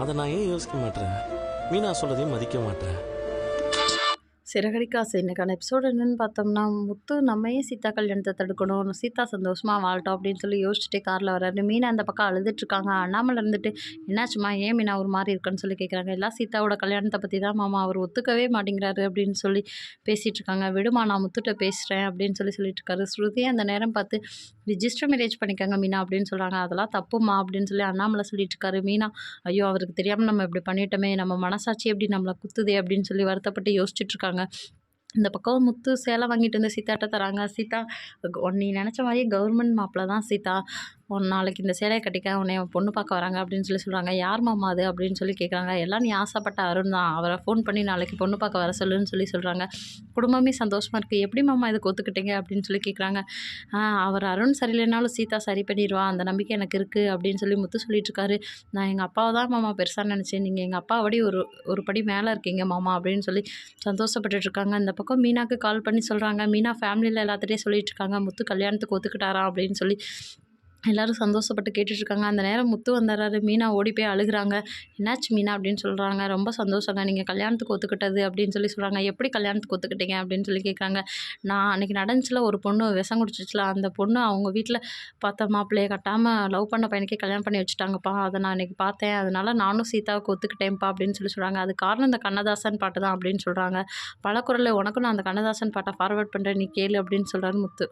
அதை நான் ஏன் யோசிக்க மாட்டேன்? மீனா சொல்றதையும் மதிக்க மாட்டேன். சிறகடிக்க ஆசை இன்னைக்கான எபிசோடு என்னன்னு பார்த்தோம்னா, முத்து நம்ம ஏன் சீதா கல்யாணத்தை தடுக்கணும்? சீதா சந்தோஷமா வாழட்டும் அப்படின்னு சொல்லி யோசிச்சுட்டே காரில் வராரு. மீனா அந்த பக்கம் அழுதுட்ருக்காங்க. அண்ணாமலை இருந்துட்டு, என்னாச்சும்மா ஏன் மீனா ஒரு மாதிரி இருக்குன்னு சொல்லி கேட்குறாங்க. எல்லாம் சீதாவோட கல்யாணத்தை பற்றி தான் மாமா, அவர் ஒத்துக்கவே மாட்டேங்கிறாரு அப்படின்னு சொல்லி பேசிகிட்டு இருக்காங்க. விடுமா நான் முத்துட்ட பேசுகிறேன் அப்படின்னு சொல்லிட்டு இருக்காரு. ஸ்ருதியை அந்த நேரம் பார்த்து ரிஜிஸ்டர் மேரேஜ் பண்ணிக்கோங்க மீனா அப்படின்னு சொல்கிறாங்க. அதெல்லாம் தப்புமா அப்படின்னு சொல்லி அண்ணாமலை சொல்லிட்டு இருக்காரு. மீனா ஐயோ அவருக்கு தெரியாமல் நம்ம இப்படி பண்ணிட்டோமே, நம்ம மனசாட்சி எப்படி நம்மளை குத்துதே அப்படின்னு சொல்லி வருத்தப்பட்டு யோசிச்சுட்டு இருக்காங்க. இந்த பக்கம் முத்து சேலை வாங்கிட்டு வந்து சீதாட்ட தராங்க. சீதா நீ நினச்ச மாதிரியே கவர்மெண்ட் மாப்பிள்ள தான் சீதா, நாளைக்கு இந்த சேலையை கட்டிக்க உன்னை பொண்ணு பார்க்க வராங்க அப்படின்னு சொல்லி சொல்கிறாங்க. யார் மாமா அது அப்படின்னு சொல்லி கேட்குறாங்க. எல்லாம் நீ ஆசைப்பட்ட அருண் தான், அவரை ஃபோன் பண்ணி நாளைக்கு பொண்ணு பார்க்க வர சொல்லுன்னு சொல்லி சொல்கிறாங்க. குடும்பமே சந்தோஷமாக இருக்குது, எப்படி மாமா இதுக்கு ஒத்துக்கிட்டீங்க அப்படின்னு சொல்லி கேட்குறாங்க. அவர் அருண் சரியில்லைனாலும் சீதா சரி பண்ணிடுவா, அந்த நம்பிக்கை எனக்கு இருக்குது அப்படின்னு சொல்லி முத்து சொல்லிட்டு இருக்காரு. நான் எங்கள் அப்பாவை தான் மாமா பெருசாக நினச்சேன், நீங்கள் எங்கள் அப்பாவடி ஒரு படி மேலே இருக்கீங்க மாமா அப்படின்னு சொல்லி சந்தோஷப்பட்டுட்டு இருக்காங்க. இந்த பக்கம் மீனாக்கு கால் பண்ணி சொல்கிறாங்க. மீனா ஃபேமிலியில் எல்லாத்திட்டையும் சொல்லிட்டு இருக்காங்க, முத்து கல்யாணத்துக்கு ஒத்துக்கிட்டாரா அப்படின்னு சொல்லி எல்லோரும் சந்தோஷப்பட்டு கேட்டுட்ருக்காங்க. அந்த நேரம் முத்து வந்துடுறாரு. மீனா ஓடி போய் அழுகுறாங்க. என்னாச்சு மீனா அப்படின்னு சொல்கிறாங்க. ரொம்ப சந்தோஷங்க நீங்கள் கல்யாணத்துக்கு ஒத்துக்கிட்டது அப்படின்னு சொல்லி சொல்கிறாங்க. எப்படி கல்யாணத்துக்கு ஒத்துக்கிட்டீங்க அப்படின்னு சொல்லி கேட்குறாங்க. நான் அன்றைக்கி நடந்துச்சுல, ஒரு பொண்ணு விஷம் குடிச்சிச்சுல, அந்த பொண்ணு அவங்க வீட்டில் பார்த்த மாப்பிள்ளையை கட்டாமல் லவ் பண்ண பையனுக்கே கல்யாணம் பண்ணி வச்சுட்டாங்கப்பா, அதை நான் அன்றைக்கி பார்த்தேன், அதனால் நானும் சீதாவுக்கு ஒத்துக்கிட்டேன்ப்பா அப்படின்னு சொல்லி சொல்கிறாங்க. அது காரணம் இந்த கண்ணதாசன் பாட்டு தான் அப்படின்னு சொல்கிறாங்க. பல குரல் உனக்கும் நான் அந்த கண்ணதாசன் பாட்டை ஃபார்வர்ட் பண்ணுறேன், நீ கேளு அப்படின்னு சொல்கிறாரு முத்து.